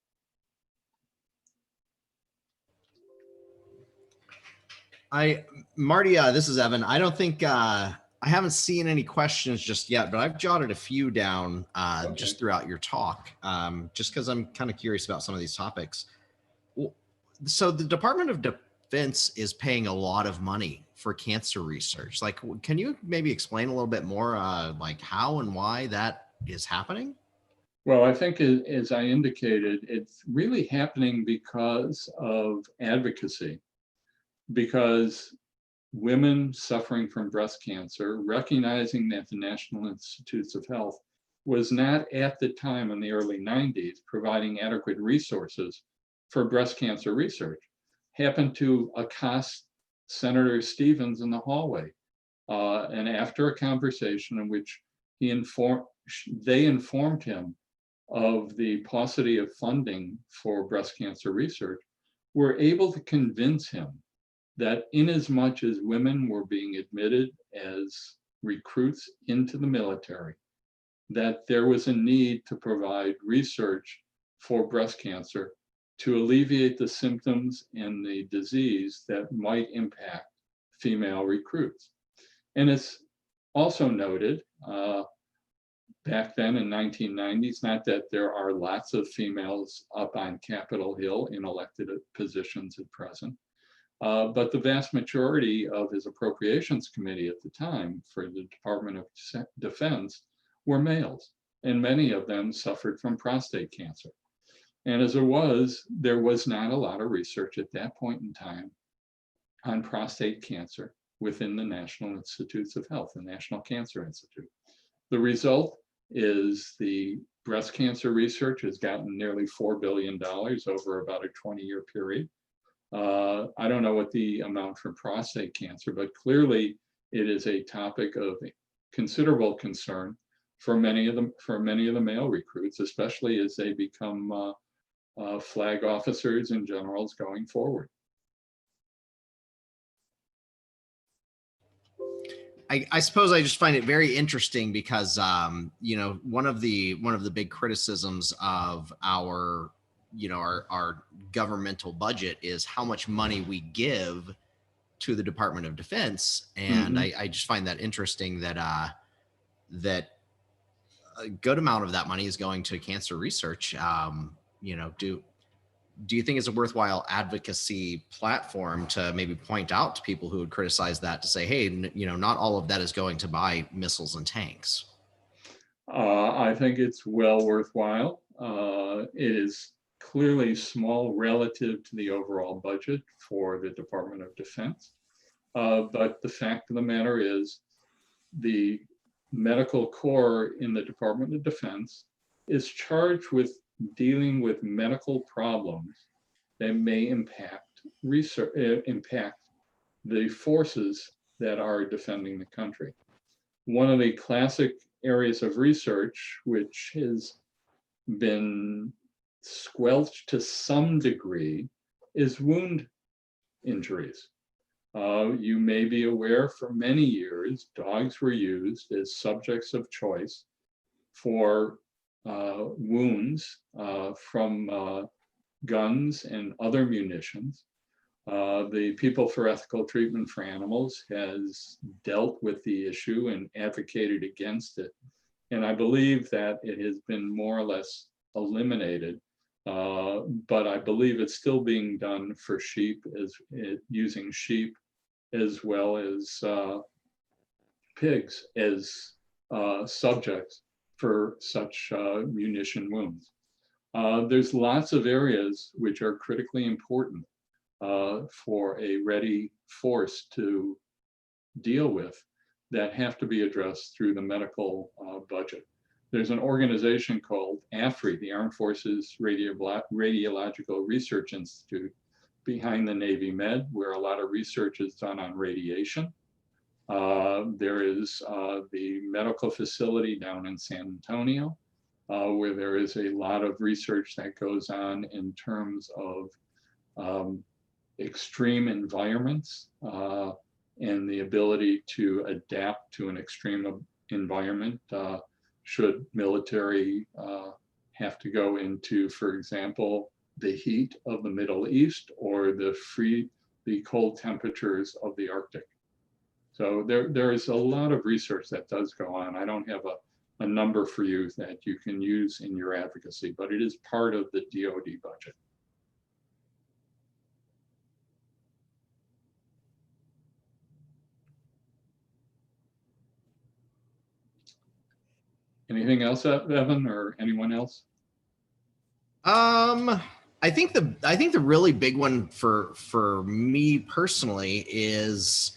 Marty, this is Evan. I don't think, I haven't seen any questions just yet, but I've jotted a few down Okay. just throughout your talk, just because I'm kind of curious about some of these topics. So the Department of Defense is paying a lot of money for cancer research. Like, can you maybe explain a little bit more, like how and why that is happening? Well, I think as I indicated, it's really happening because of advocacy, because women suffering from breast cancer, recognizing that the National Institutes of Health was not at the time in the early 90s providing adequate resources for breast cancer research, happened to accost Senator Stevens in the hallway. And after a conversation in which they informed him of the paucity of funding for breast cancer research, were able to convince him that inasmuch as women were being admitted as recruits into the military, that there was a need to provide research for breast cancer to alleviate the symptoms and the disease that might impact female recruits. And it's also noted back then in 1990s, not that there are lots of females up on Capitol Hill in elected positions at present, but the vast majority of his appropriations committee at the time for the Department of Defense were males, and many of them suffered from prostate cancer. And as there was not a lot of research at that point in time on prostate cancer within the National Institutes of Health, the National Cancer Institute. The result is the breast cancer research has gotten nearly $4 billion over about a 20-year period. I don't know what the amount for prostate cancer, but clearly it is a topic of considerable concern for many of the male recruits, especially as they become flag officers and generals going forward. I suppose I just find it very interesting because, you know, one of the big criticisms of our governmental budget is how much money we give to the Department of Defense. And I just find that interesting that that a good amount of that money is going to cancer research. You know, do you think it's a worthwhile advocacy platform to maybe point out to people who would criticize that, to say, hey, not all of that is going to buy missiles and tanks? I think it's well worthwhile. It is clearly small relative to the overall budget for the Department of Defense. But the fact of the matter is, the medical corps in the Department of Defense is charged with dealing with medical problems that may impact research, impact the forces that are defending the country. One of the classic areas of research, which has been squelched to some degree, is wound injuries. You may be aware, for many years, dogs were used as subjects of choice for wounds from guns and other munitions. The People for Ethical Treatment for Animals has dealt with the issue and advocated against it. And I believe that it has been more or less eliminated, but I believe it's still being done for sheep, using sheep as well as pigs as subjects for such munition wounds. There's lots of areas which are critically important for a ready force to deal with that have to be addressed through the medical budget. There's an organization called AFRI, the Armed Forces Radiological Research Institute, behind the Navy Med, where a lot of research is done on radiation. There is the medical facility down in San Antonio, where there is a lot of research that goes on in terms of extreme environments and the ability to adapt to an extreme environment should military have to go into, for example, the heat of the Middle East or the cold temperatures of the Arctic. So there is a lot of research that does go on. I don't have a number for you that you can use in your advocacy, but it is part of the DoD budget. Anything else, Evan, or anyone else? I think the really big one for me personally is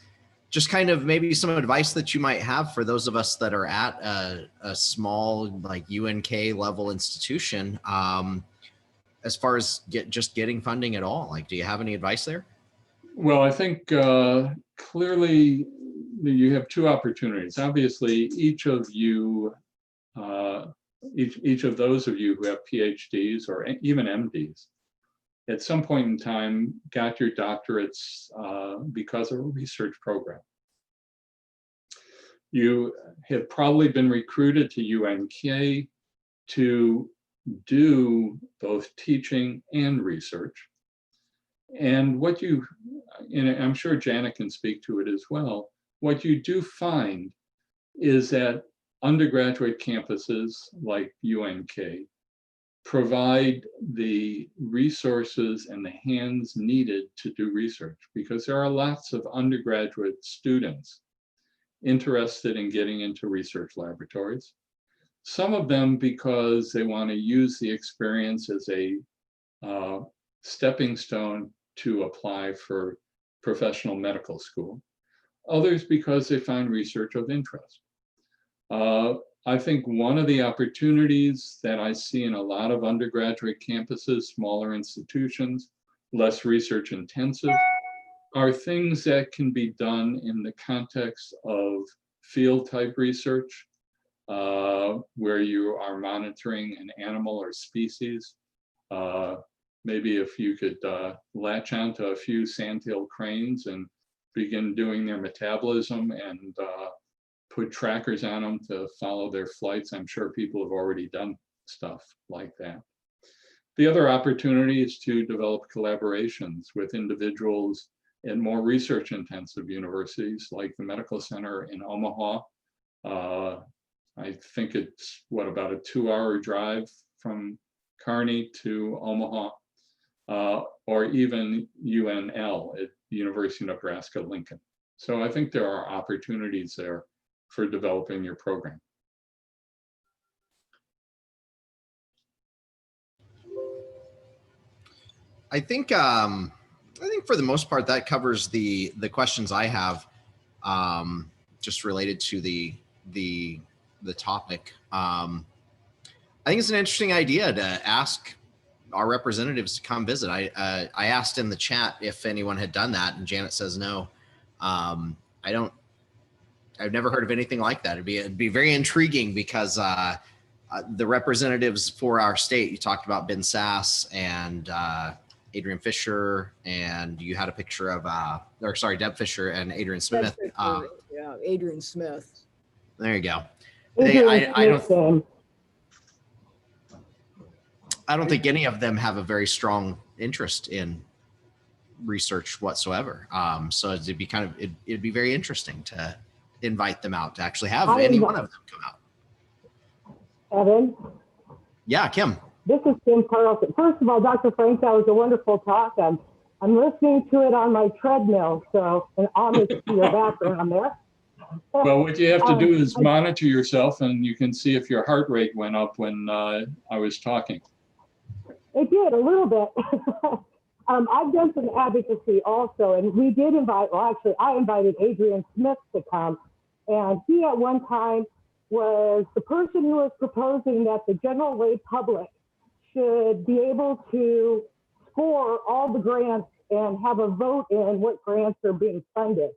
just kind of maybe some advice that you might have for those of us that are at a small, like, UNK level institution, as far as just getting funding at all. Like, do you have any advice there? Well, I think clearly you have two opportunities. Obviously, each of you, each of those of you who have PhDs or even MDs, at some point in time got your doctorates because of a research program. You have probably been recruited to UNK to do both teaching and research. And what you, and I'm sure Janet can speak to it as well, what you do find is that undergraduate campuses like UNK provide the resources and the hands needed to do research, because there are lots of undergraduate students interested in getting into research laboratories. Some of them because they want to use the experience as a stepping stone to apply for professional medical school. Others because they find research of interest. I think one of the opportunities that I see in a lot of undergraduate campuses, smaller institutions, less research intensive, are things that can be done in the context of field type research, where you are monitoring an animal or species. Maybe if you could latch onto a few sandhill cranes and begin doing their metabolism and put trackers on them to follow their flights. I'm sure people have already done stuff like that. The other opportunity is to develop collaborations with individuals at more research intensive universities like the Medical Center in Omaha. I think it's about a 2-hour drive from Kearney to Omaha. or even UNL at the University of Nebraska-Lincoln. So I think there are opportunities there for developing your program. I think for the most part that covers the questions I have, just related to the topic. I think it's an interesting idea to ask our representatives to come visit. I asked in the chat if anyone had done that, and Janet says no. I've never heard of anything like that. It'd be very intriguing because the representatives for our state, you talked about Ben Sass and Adrian Fisher, and you had a picture of, Deb Fisher and Adrian Smith. Yeah, Adrian Smith. There you go. I don't think any of them have a very strong interest in research whatsoever. So it'd be very interesting to invite them out, to actually have any one of them come out. Evan? Yeah, Kim. This is Kim Carlson. First of all, Dr. Frank, that was a wonderful talk. I'm listening to it on my treadmill, so an homage to your background there. Well, what you have to do is monitor yourself, and you can see if your heart rate went up when I was talking. It did, a little bit. I've done some advocacy also, and we did invite, well, actually, I invited Adrian Smith to come, and he at one time was the person who was proposing that the general lay public should be able to score all the grants and have a vote in what grants are being funded.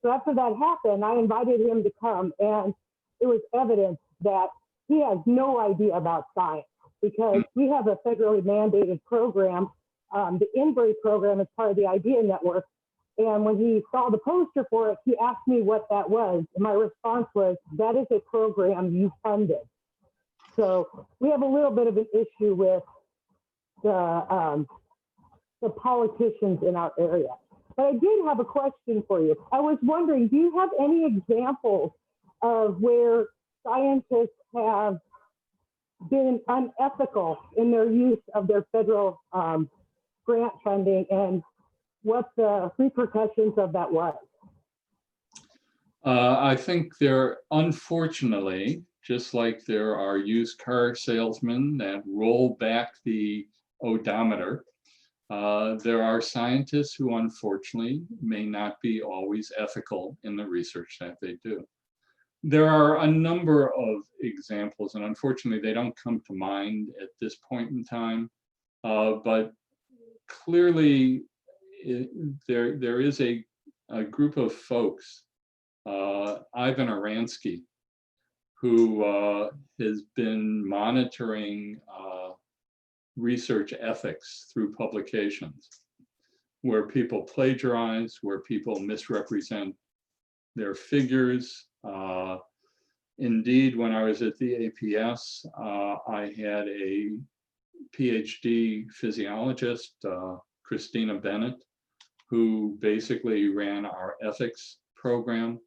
So after that happened, I invited him to come, and it was evident that he has no idea about science, because we have a federally mandated program. The Inbury program is part of the IDEA network. And when he saw the poster for it, he asked me what that was. And my response was, that is a program you funded. So we have a little bit of an issue with the politicians in our area. But I did have a question for you. I was wondering, do you have any examples of where scientists have been unethical in their use of their federal grant funding, and what the repercussions of that was? I think there, unfortunately, just like there are used car salesmen that roll back the odometer, there are scientists who unfortunately may not be always ethical in the research that they do. There are a number of examples, and unfortunately they don't come to mind at this point in time, but clearly there is a group of folks, Ivan Aransky, who has been monitoring research ethics through publications, where people plagiarize, where people misrepresent their figures. Indeed, when I was at the APS, I had a PhD physiologist, Christina Bennett, who basically ran our ethics program,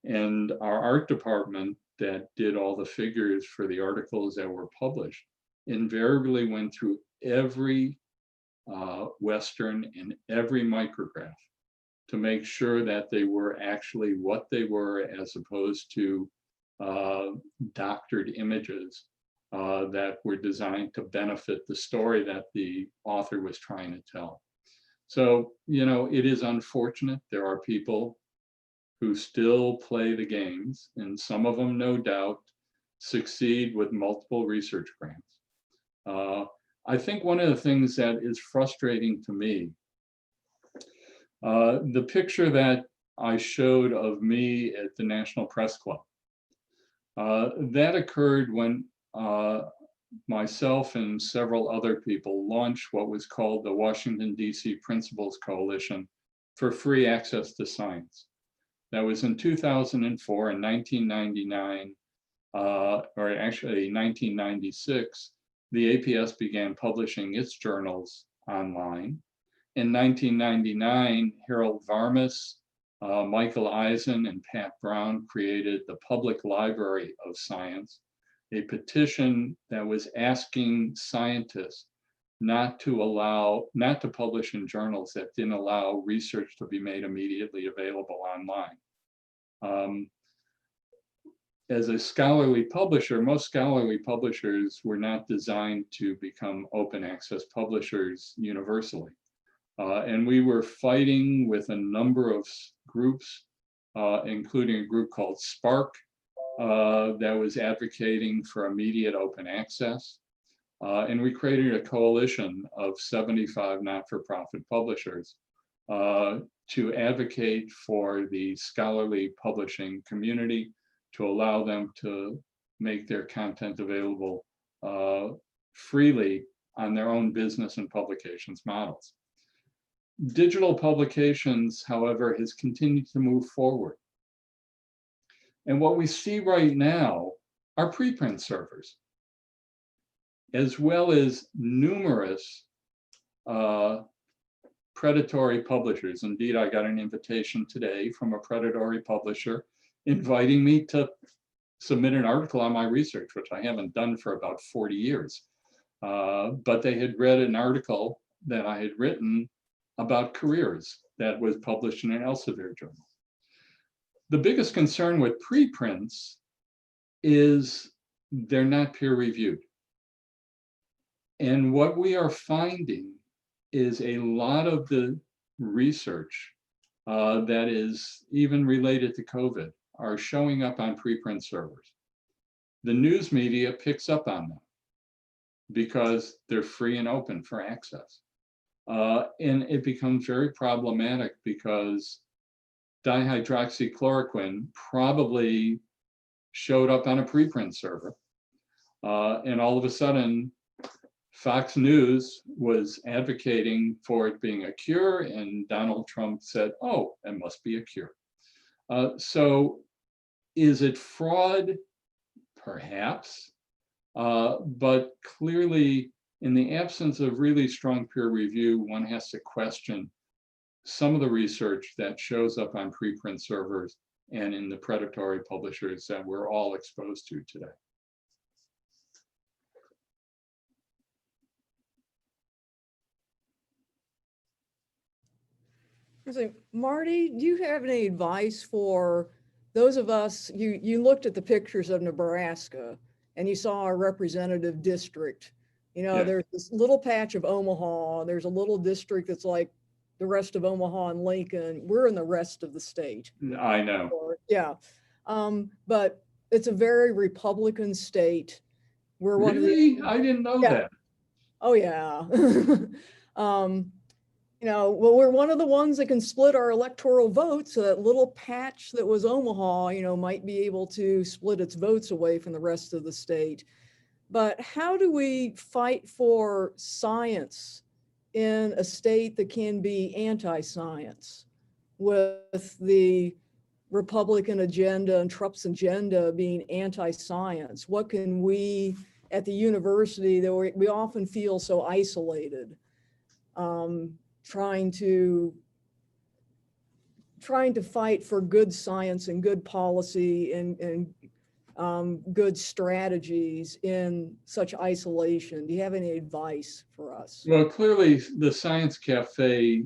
and our art department that did all the figures for the articles that were published invariably went through every Western and every micrograph to make sure that they were actually what they were, as opposed to doctored images that were designed to benefit the story that the author was trying to tell. So, you know, it is unfortunate. There are people who still play the games, and some of them, no doubt, succeed with multiple research grants. I think one of the things that is frustrating to me, the picture that I showed of me at the National Press Club, that occurred when myself and several other people launched what was called the Washington, D.C. Principles Coalition for Free Access to Science. That was in 2004 and 1999, or actually 1996, the APS began publishing its journals online. In 1999, Harold Varmus, Michael Eisen, and Pat Brown created the Public Library of Science, a petition that was asking scientists not to publish in journals that didn't allow research to be made immediately available online. As a scholarly publisher, most scholarly publishers were not designed to become open access publishers universally. And we were fighting with a number of groups, including a group called Spark, that was advocating for immediate open access. And we created a coalition of 75 not-for-profit publishers to advocate for the scholarly publishing community, to allow them to make their content available freely on their own business and publications models. Digital publications, however, has continued to move forward. And what we see right now are preprint servers, as well as numerous predatory publishers. Indeed, I got an invitation today from a predatory publisher inviting me to submit an article on my research, which I haven't done for about 40 years. But they had read an article that I had written about careers that was published in an Elsevier journal. The biggest concern with preprints is they're not peer reviewed. And what we are finding is a lot of the research that is even related to COVID are showing up on preprint servers. The news media picks up on them because they're free and open for access. And it becomes very problematic because dihydroxychloroquine probably showed up on a preprint server. And all of a sudden, Fox News was advocating for it being a cure, and Donald Trump said, oh, it must be a cure. So is it fraud? Perhaps. But clearly, in the absence of really strong peer review, one has to question some of the research that shows up on preprint servers and in the predatory publishers that we're all exposed to today. So, Marty, do you have any advice for those of us, you looked at the pictures of Nebraska and you saw our representative district. You know, Yes. there's this little patch of Omaha, there's a little district that's like the rest of Omaha and Lincoln. We're in the rest of the state. I know. Yeah. But it's a very Republican state. We're one of the, Really? I didn't know Yeah. that. oh yeah. You know, well, we're one of the ones that can split our electoral votes. So that little patch that was Omaha, you know, might be able to split its votes away from the rest of the state. But how do we fight for science in a state that can be anti-science with the Republican agenda and Trump's agenda being anti-science? What can we at the university that we often feel so isolated, trying to fight for good science and good policy and good strategies in such isolation? Do you have any advice for us? Well, clearly the Science Cafe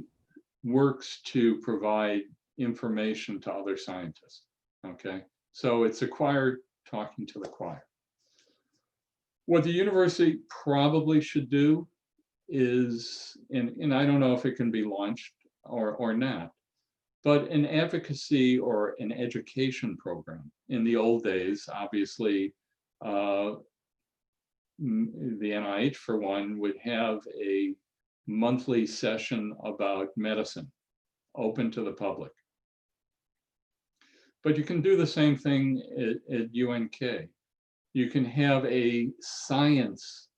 works to provide information to other scientists, okay? So it's a choir talking to the choir. What the university probably should do is, and I don't know if it can be launched or not, but an advocacy or an education program. In the old days, obviously, the NIH, for one, would have a monthly session about medicine, open to the public. But you can do the same thing at UNK. You can have a science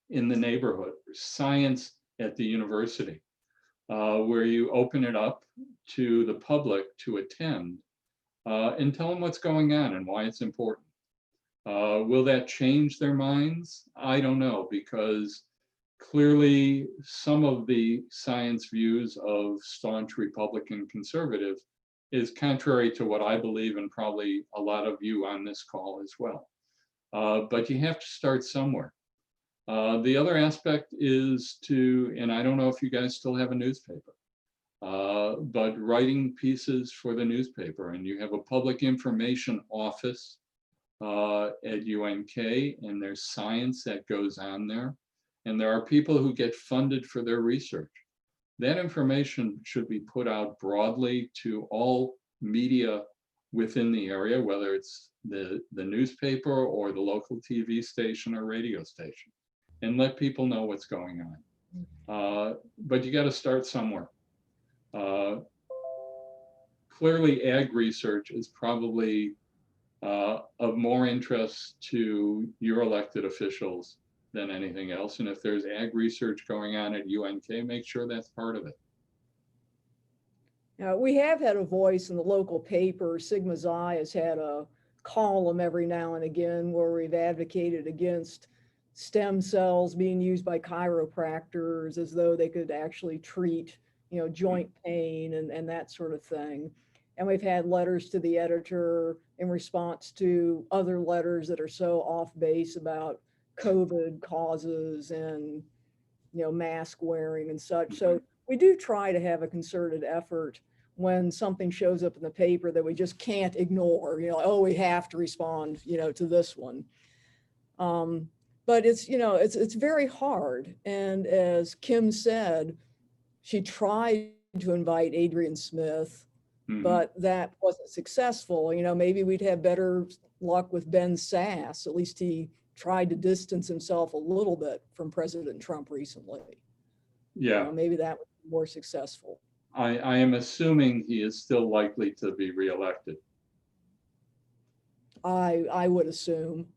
in the neighborhood, science at the university, where you open it up to the public to attend and tell them what's going on and why it's important. Will that change their minds? I don't know, because clearly some of the science views of staunch Republican conservatives is contrary to what I believe, and probably a lot of you on this call as well. But you have to start somewhere. The other aspect is to, and I don't know if you guys still have a newspaper, but writing pieces for the newspaper, and you have a public information office at UNK, and there's science that goes on there, and there are people who get funded for their research. That information should be put out broadly to all media within the area, whether it's the newspaper or the local TV station or radio station, and let people know what's going on. But you got to start somewhere. Clearly, ag research is probably of more interest to your elected officials than anything else. And if there's ag research going on at UNK, make sure that's part of it. We have had a voice in the local paper. Sigma Xi has had a column every now and again where we've advocated against stem cells being used by chiropractors as though they could actually treat, joint pain and that sort of thing. And we've had letters to the editor in response to other letters that are so off base about COVID causes and, mask wearing and such. So we do try to have a concerted effort when something shows up in the paper that we just can't ignore, oh, we have to respond, to this one. But it's very hard. And as Kim said, she tried to invite Adrian Smith, but that wasn't successful. Maybe we'd have better luck with Ben Sass. At least he tried to distance himself a little bit from President Trump recently. Yeah. Maybe that would be more successful. I am assuming he is still likely to be reelected. I would assume.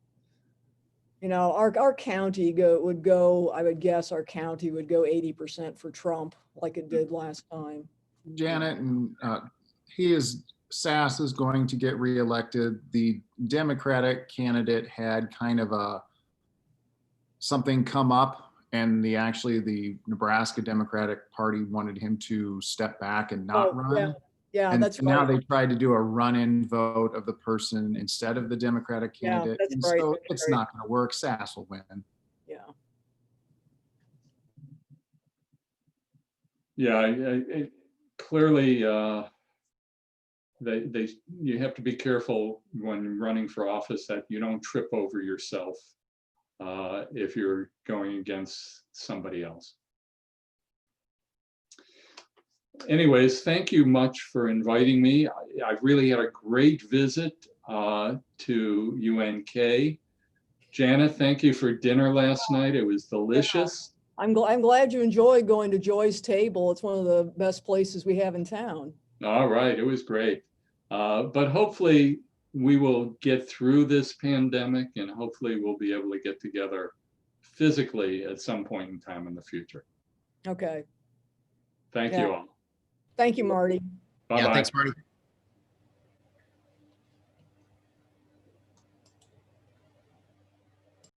Our county would go, I would guess our county would go 80% for Trump like it did last time. Janet, and Sass is going to get reelected. The Democratic candidate had kind of something come up, and the Nebraska Democratic Party wanted him to step back and not run. Yeah, and that's now right. they tried to do a run-in vote of the person instead of the Democratic candidate. That's and right. so That's it's right. not going to work. Sass will win. Yeah. Yeah, clearly, you have to be careful when running for office that you don't trip over yourself if you're going against somebody else. Anyways, thank you much for inviting me. I really had a great visit to UNK. Janet, thank you for dinner last night. It was delicious. I'm glad you enjoyed going to Joy's table. It's one of the best places we have in town. All right, it was great. But hopefully we will get through this pandemic, and hopefully we'll be able to get together physically at some point in time in the future. Okay. Thank you all. Thank you, Marty. Bye-bye. Yeah, thanks, Marty.